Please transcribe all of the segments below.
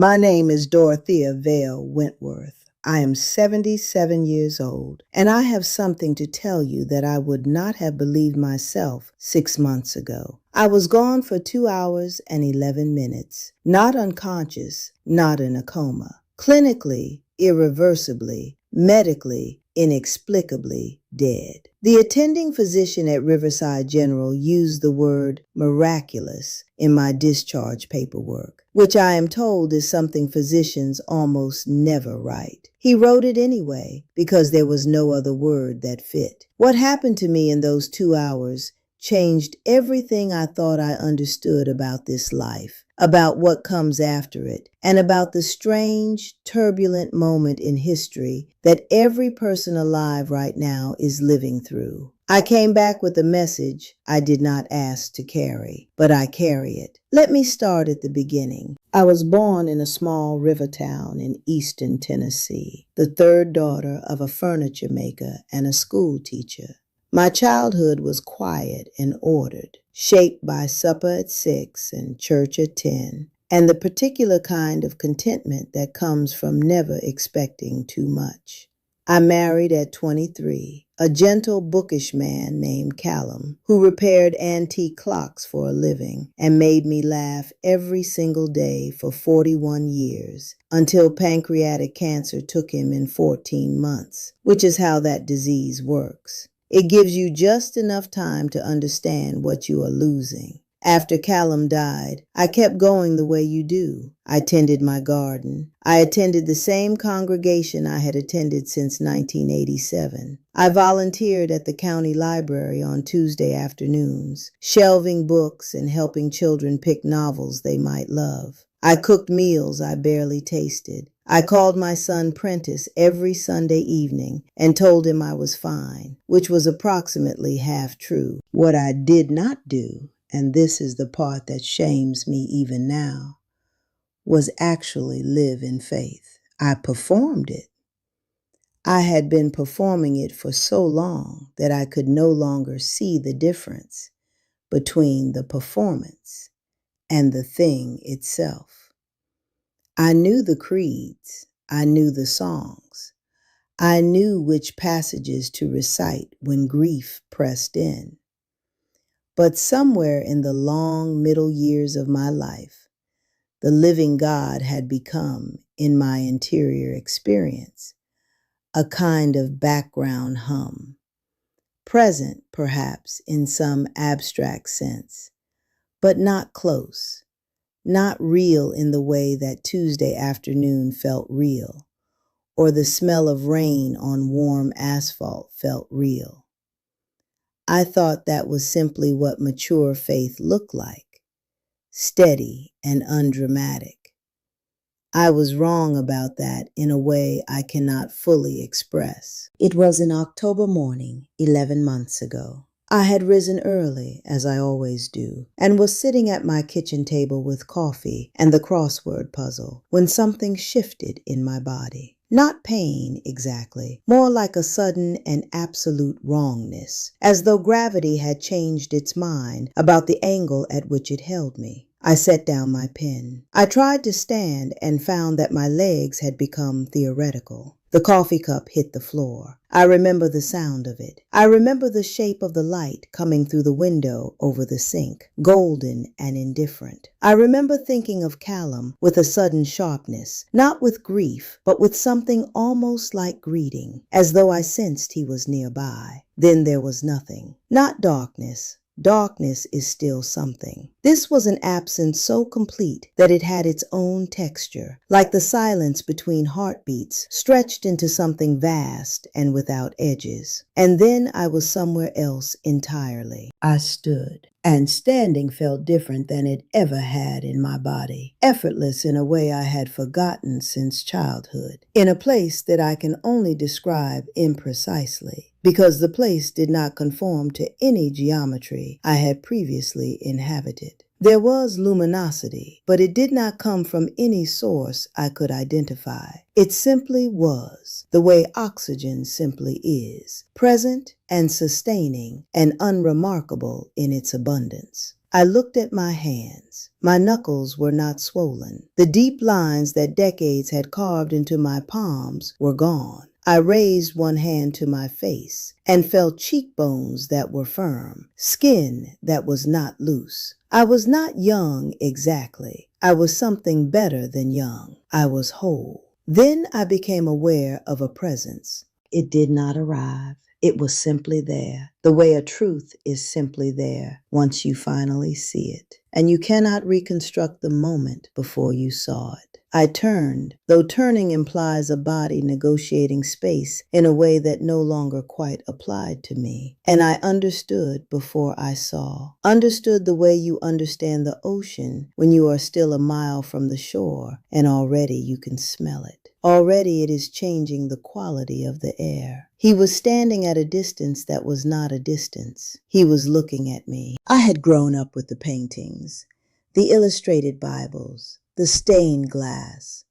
My name is Dorothea Vale Wentworth. I am 77 years old, and I have something to tell you that I would not have believed myself 6 months ago. I was gone for 2 hours and 11 minutes, not unconscious, not in a coma. Clinically, irreversibly, medically, inexplicably dead. The attending physician at Riverside General used the word miraculous in my discharge paperwork, which I am told is something physicians almost never write. He wrote it anyway because there was no other word that fit. What happened to me in those 2 hours changed everything I thought I understood about this life, about what comes after it, and about the strange, turbulent moment in history that every person alive right now is living through. I came back with a message I did not ask to carry, but I carry it. Let me start at the beginning. I was born in a small river town in eastern Tennessee, the third daughter of a furniture maker and a school teacher. My childhood was quiet and ordered, shaped by supper at 6 and church at 10, and the particular kind of contentment that comes from never expecting too much. I married at 23, a gentle, bookish man named Callum, who repaired antique clocks for a living and made me laugh every single day for 41 years, until pancreatic cancer took him in 14 months, which is how that disease works. It gives you just enough time to understand what you are losing. After Callum died, I kept going the way you do. I tended my garden. I attended the same congregation I had attended since 1987. I volunteered at the county library on Tuesday afternoons, shelving books and helping children pick novels they might love. I cooked meals I barely tasted. I called my son Prentice every Sunday evening and told him I was fine, which was approximately half true. What I did not do, and this is the part that shames me even now, was actually live in faith. I performed it. I had been performing it for so long that I could no longer see the difference between the performance and the thing itself. I knew the creeds. I knew the songs. I knew which passages to recite when grief pressed in. But somewhere in the long middle years of my life, the living God had become, in my interior experience, a kind of background hum, present perhaps in some abstract sense, but not close. Not real in the way that Tuesday afternoon felt real, or the smell of rain on warm asphalt felt real. I thought that was simply what mature faith looked like, steady and undramatic. I was wrong about that in a way I cannot fully express. It was an October morning 11 months ago. I had risen early, as I always do, and was sitting at my kitchen table with coffee and the crossword puzzle when something shifted in my body. Not pain, exactly, more like a sudden and absolute wrongness, as though gravity had changed its mind about the angle at which it held me. I set down my pen. I tried to stand and found that my legs had become theoretical. The coffee cup hit the floor. I remember the sound of it. I remember the shape of the light coming through the window over the sink, golden and indifferent. I remember thinking of Callum with a sudden sharpness, not with grief, but with something almost like greeting, as though I sensed he was nearby. Then there was nothing. Not darkness. Darkness is still something. This was an absence so complete that it had its own texture, like the silence between heartbeats, stretched into something vast and without edges. And then I was somewhere else entirely. I stood, and standing felt different than it ever had in my body, effortless in a way I had forgotten since childhood, in a place that I can only describe imprecisely, because the place did not conform to any geometry I had previously inhabited. There was luminosity, but it did not come from any source I could identify. It simply was, the way oxygen simply is, present and sustaining and unremarkable in its abundance. I looked at my hands. My knuckles were not swollen. The deep lines that decades had carved into my palms were gone. I raised one hand to my face and felt cheekbones that were firm, skin that was not loose. I was not young exactly. I was something better than young. I was whole. Then I became aware of a presence. It did not arrive. It was simply there, the way a truth is simply there once you finally see it. And you cannot reconstruct the moment before you saw it. I turned, though turning implies a body negotiating space in a way that no longer quite applied to me. And I understood before I saw. Understood the way you understand the ocean when you are still a mile from the shore and already you can smell it. Already it is changing the quality of the air. He was standing at a distance that was not a distance. He was looking at me. I had grown up with the paintings, the illustrated Bibles, the stained glass.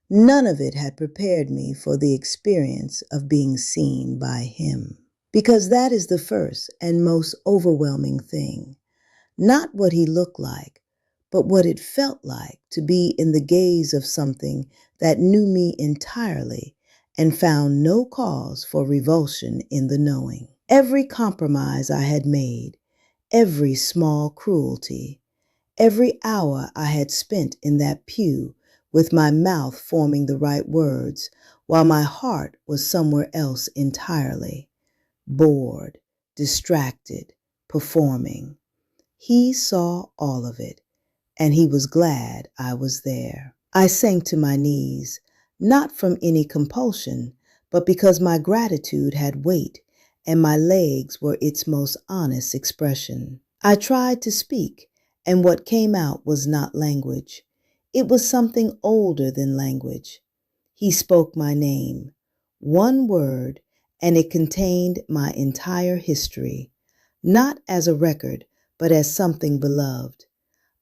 None of it had prepared me for the experience of being seen by him. Because that is the first and most overwhelming thing. Not what he looked like, but what it felt like to be in the gaze of something that knew me entirely and found no cause for revulsion in the knowing. Every compromise I had made, every small cruelty, every hour I had spent in that pew with my mouth forming the right words while my heart was somewhere else entirely, bored, distracted, performing. He saw all of it, and he was glad I was there. I sank to my knees, not from any compulsion, but because my gratitude had weight and my legs were its most honest expression. I tried to speak, and what came out was not language. It was something older than language. He spoke my name, one word, and it contained my entire history, not as a record, but as something beloved.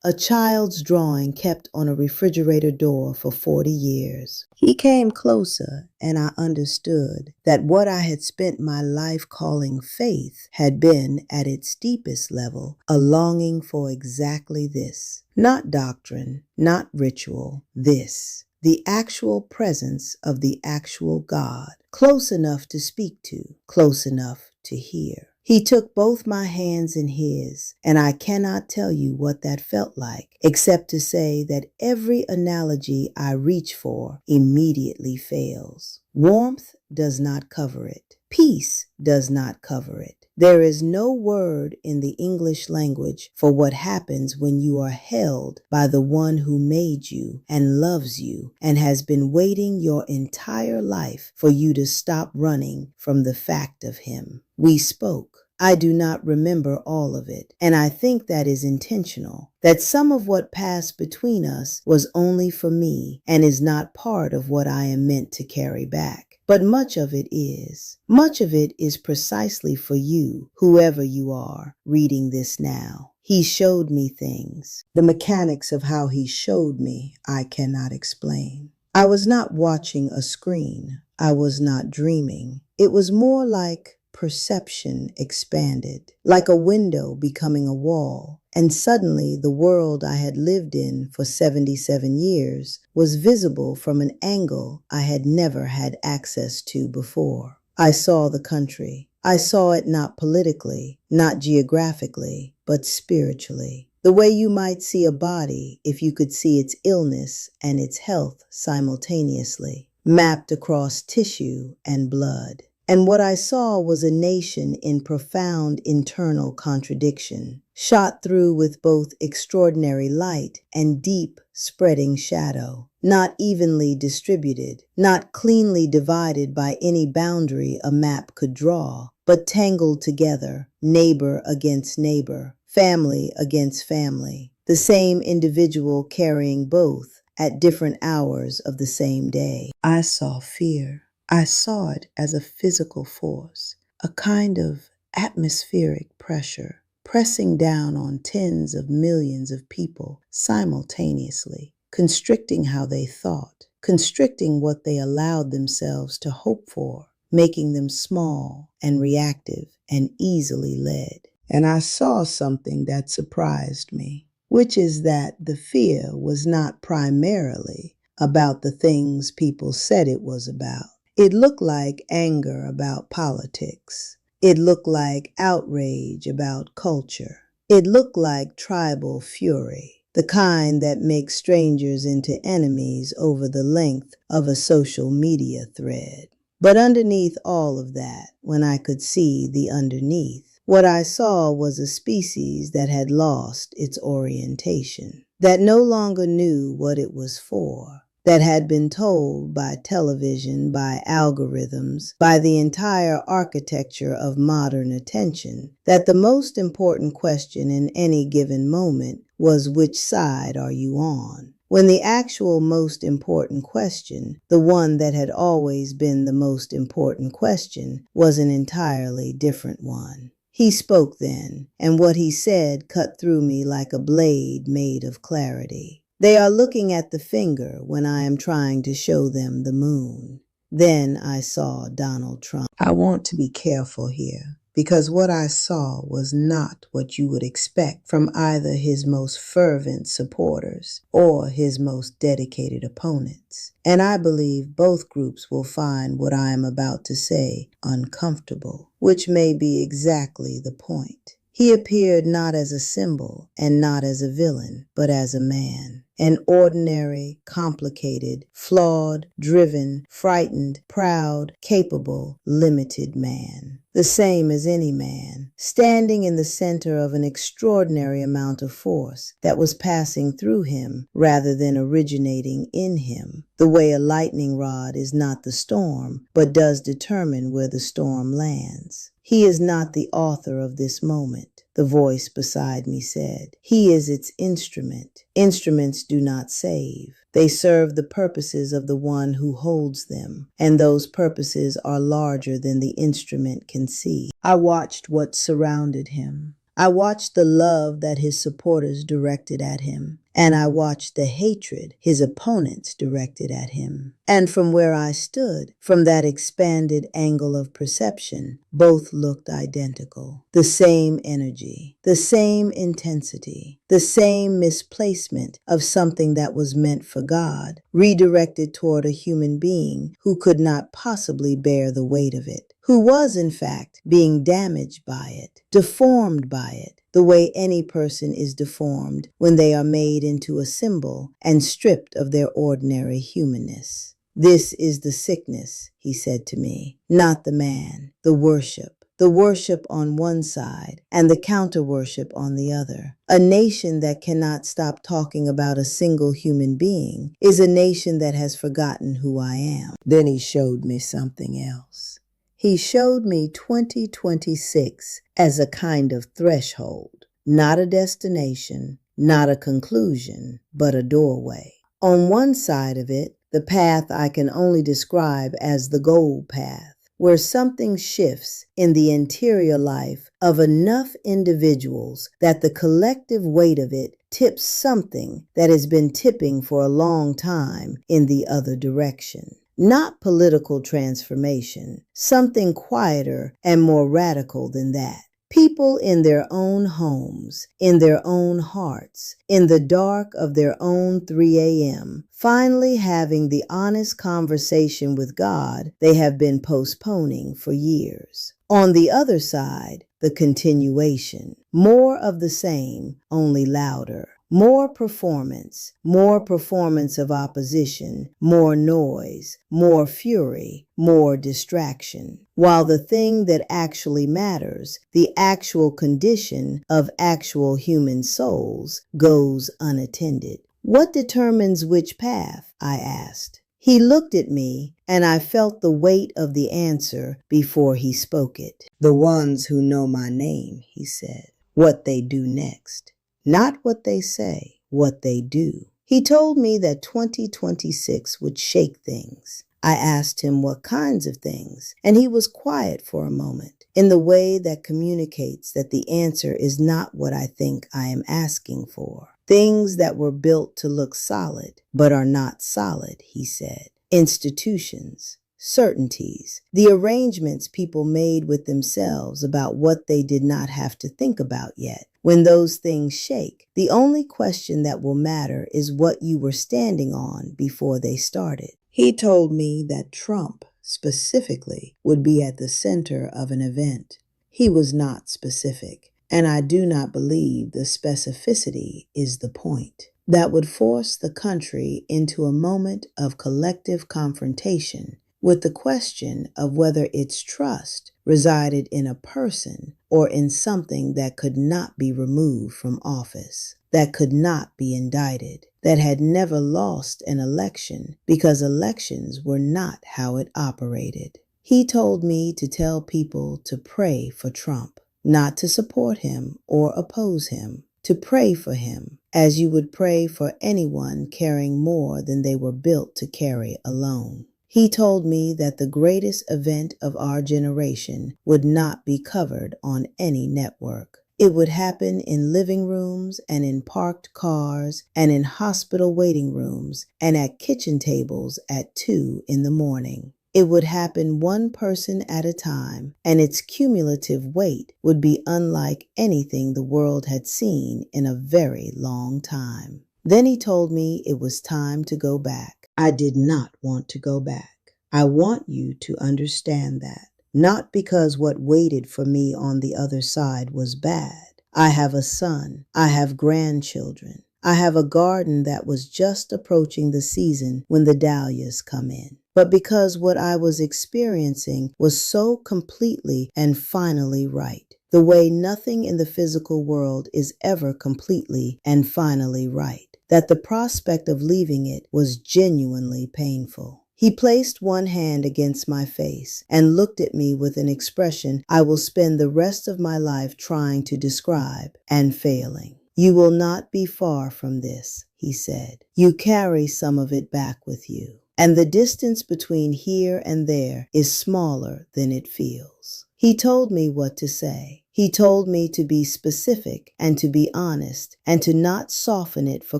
A child's drawing kept on a refrigerator door for 40 years. He came closer, and I understood that what I had spent my life calling faith had been, at its deepest level, a longing for exactly this. Not doctrine, not ritual, this. The actual presence of the actual God, close enough to speak to, close enough to hear. He took both my hands in his, and I cannot tell you what that felt like, except to say that every analogy I reach for immediately fails. Warmth does not cover it. Peace does not cover it. There is no word in the English language for what happens when you are held by the one who made you and loves you and has been waiting your entire life for you to stop running from the fact of him. We spoke. I do not remember all of it, and I think that is intentional, that some of what passed between us was only for me and is not part of what I am meant to carry back. But much of it is. Much of it is precisely for you, whoever you are, reading this now. He showed me things. The mechanics of how he showed me, I cannot explain. I was not watching a screen. I was not dreaming. It was more like perception expanded, like a window becoming a wall, and suddenly the world I had lived in for 77 years was visible from an angle I had never had access to before. I saw the country. I saw it not politically, not geographically, but spiritually. The way you might see a body if you could see its illness and its health simultaneously, mapped across tissue and blood. And what I saw was a nation in profound internal contradiction, shot through with both extraordinary light and deep spreading shadow, not evenly distributed, not cleanly divided by any boundary a map could draw, but tangled together, neighbor against neighbor, family against family, the same individual carrying both at different hours of the same day. I saw fear. I saw it as a physical force, a kind of atmospheric pressure, pressing down on tens of millions of people simultaneously, constricting how they thought, constricting what they allowed themselves to hope for, making them small and reactive and easily led. and I saw something that surprised me, which is that the fear was not primarily about the things people said it was about. It looked like anger about politics. It looked like outrage about culture. It looked like tribal fury, the kind that makes strangers into enemies over the length of a social media thread. But underneath all of that, when I could see the underneath, what I saw was a species that had lost its orientation, that no longer knew what it was for, that had been told by television, by algorithms, by the entire architecture of modern attention, that the most important question in any given moment was, which side are you on? When the actual most important question, the one that had always been the most important question, was an entirely different one. He spoke then, and what he said cut through me like a blade made of clarity. They are looking at the finger when I am trying to show them the moon. Then I saw Donald Trump. I want to be careful here, because what I saw was not what you would expect from either his most fervent supporters or his most dedicated opponents. And I believe both groups will find what I am about to say uncomfortable, which may be exactly the point. He appeared not as a symbol and not as a villain, but as a man. An ordinary, complicated, flawed, driven, frightened, proud, capable, limited man. The same as any man, standing in the center of an extraordinary amount of force that was passing through him rather than originating in him. The way a lightning rod is not the storm, but does determine where the storm lands. He is not the author of this moment, the voice beside me said. He is its instrument. Instruments do not save. They serve the purposes of the one who holds them, and those purposes are larger than the instrument can see. I watched what surrounded him. I watched the love that his supporters directed at him, and I watched the hatred his opponents directed at him. And from where I stood, from that expanded angle of perception, both looked identical. The same energy, the same intensity, the same misplacement of something that was meant for God, redirected toward a human being who could not possibly bear the weight of it, who was, in fact, being damaged by it, deformed by it, the way any person is deformed when they are made into a symbol and stripped of their ordinary humanness. This is the sickness, he said to me, not the man, the worship on one side and the counter-worship on the other. A nation that cannot stop talking about a single human being is a nation that has forgotten who I am. Then he showed me something else. He showed me 2026 as a kind of threshold, not a destination, not a conclusion, but a doorway. On one side of it, the path I can only describe as the goal path, where something shifts in the interior life of enough individuals that the collective weight of it tips something that has been tipping for a long time in the other direction. Not political transformation, something quieter and more radical than that. People in their own homes, in their own hearts, in the dark of their own 3 a.m., finally having the honest conversation with God they have been postponing for years. On the other side, the continuation. More of the same, only louder. More performance of opposition, more noise, more fury, more distraction. While the thing that actually matters, the actual condition of actual human souls, goes unattended. What determines which path? I asked. He looked at me, and I felt the weight of the answer before he spoke it. The ones who know my name, he said. What they do next. Not what they say, what they do. He told me that 2026 would shake things. I asked him what kinds of things, and he was quiet for a moment, in the way that communicates that the answer is not what I think I am asking for. Things that were built to look solid, but are not solid, he said. Institutions, certainties, the arrangements people made with themselves about what they did not have to think about yet. When those things shake, the only question that will matter is what you were standing on before they started. He told me that Trump, specifically, would be at the center of an event. He was not specific, and I do not believe the specificity is the point. That would force the country into a moment of collective confrontation with the question of whether its trust resided in a person or in something that could not be removed from office, that could not be indicted, that had never lost an election because elections were not how it operated. He told me to tell people to pray for Trump, not to support him or oppose him, to pray for him as you would pray for anyone carrying more than they were built to carry alone. He told me that the greatest event of our generation would not be covered on any network. It would happen in living rooms and in parked cars and in hospital waiting rooms and at kitchen tables at 2 in the morning. It would happen one person at a time, and its cumulative weight would be unlike anything the world had seen in a very long time. Then he told me it was time to go back. I did not want to go back. I want you to understand that. Not because what waited for me on the other side was bad. I have a son. I have grandchildren. I have a garden that was just approaching the season when the dahlias come in. But because what I was experiencing was so completely and finally right, the way nothing in the physical world is ever completely and finally right, that the prospect of leaving it was genuinely painful. He placed one hand against my face and looked at me with an expression I will spend the rest of my life trying to describe and failing. You will not be far from this, he said. You carry some of it back with you, and the distance between here and there is smaller than it feels. He told me what to say. He told me to be specific and to be honest and to not soften it for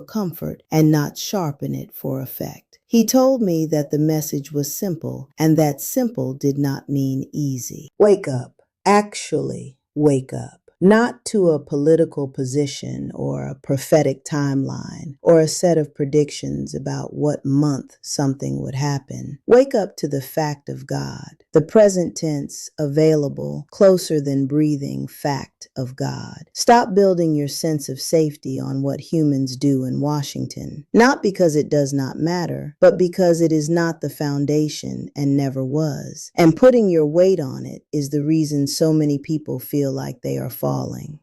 comfort and not sharpen it for effect. He told me that the message was simple and that simple did not mean easy. Wake up. Actually, wake up. Not to a political position or a prophetic timeline or a set of predictions about what month something would happen. Wake up to the fact of God, the present tense, available, closer than breathing fact of God. Stop building your sense of safety on what humans do in Washington, not because it does not matter, but because it is not the foundation and never was. And putting your weight on it is the reason so many people feel like they are falling.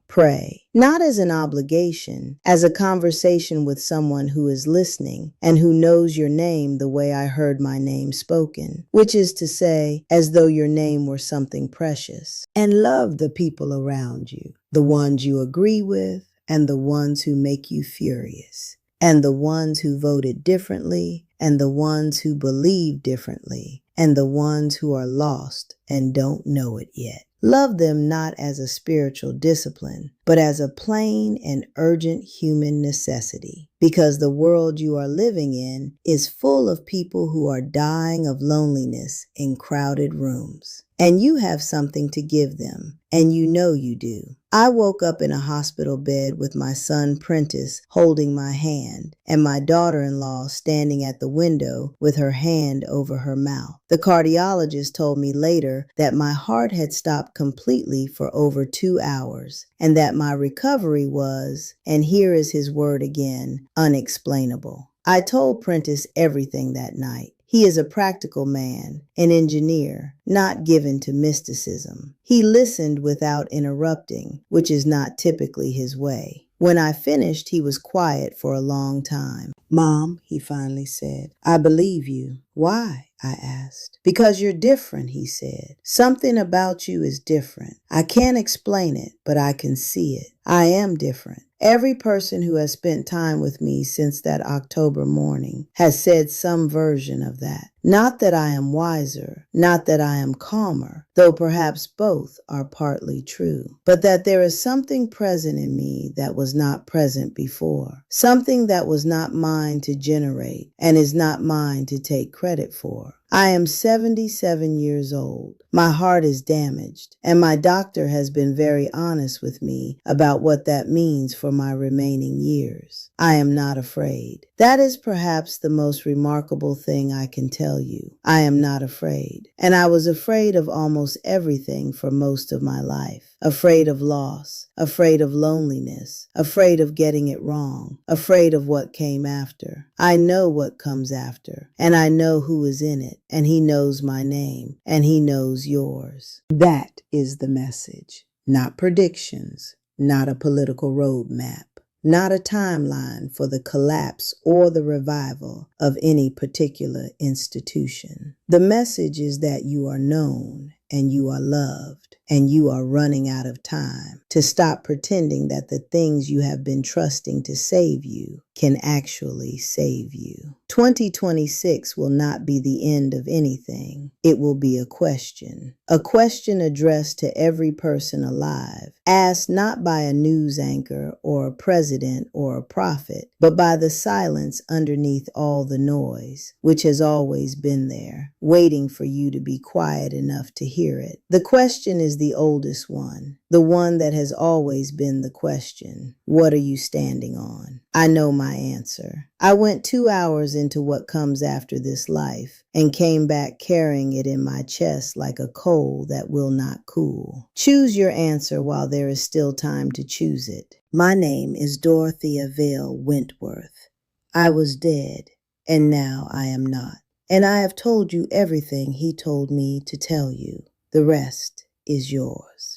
Pray, not as an obligation, as a conversation with someone who is listening and who knows your name the way I heard my name spoken, which is to say, as though your name were something precious. And love the people around you, the ones you agree with and the ones who make you furious, and the ones who voted differently and the ones who believe differently, and the ones who are lost and don't know it yet. Love them not as a spiritual discipline, but as a plain and urgent human necessity, because the world you are living in is full of people who are dying of loneliness in crowded rooms. And you have something to give them, and you know you do. I woke up in a hospital bed with my son Prentice holding my hand, and my daughter-in-law standing at the window with her hand over her mouth. The cardiologist told me later that my heart had stopped completely for over 2 hours, and that my recovery was, and here is his word again, unexplainable. I told Prentice everything that night. He is a practical man, an engineer, not given to mysticism. He listened without interrupting, which is not typically his way. When I finished, he was quiet for a long time. "Mom," he finally said, "I believe you." "Why?" I asked. "Because you're different," he said. "Something about you is different. I can't explain it, but I can see it. I am different. Every person who has spent time with me since that October morning has said some version of that. Not that I am wiser, not that I am calmer, though perhaps both are partly true, but that there is something present in me that was not present before, something that was not mine to generate and is not mine to take credit for. I am 77 years old. My heart is damaged, and my doctor has been very honest with me about what that means for my remaining years. I am not afraid. That is perhaps the most remarkable thing I can tell you. I am not afraid. And I was afraid of almost everything for most of my life. Afraid of loss, afraid of loneliness, afraid of getting it wrong, afraid of what came after. I know what comes after, and I know who is in it, and he knows my name, and he knows yours. That is the message, not predictions, not a political roadmap, not a timeline for the collapse or the revival of any particular institution. The message is that you are known and you are loved and you are running out of time to stop pretending that the things you have been trusting to save you can actually save you. 2026 will not be the end of anything. It will be a question addressed to every person alive, asked not by a news anchor or a president or a prophet, but by the silence underneath all the noise, which has always been there, waiting for you to be quiet enough to hear it. The question is the oldest one, the one that has always been the question. What are you standing on? I know my answer. I went 2 hours into what comes after this life and came back carrying it in my chest like a coal that will not cool. Choose your answer while there is still time to choose it. My name is Dorothea Vale Wentworth. I was dead, and now I am not. And I have told you everything he told me to tell you. The rest is yours.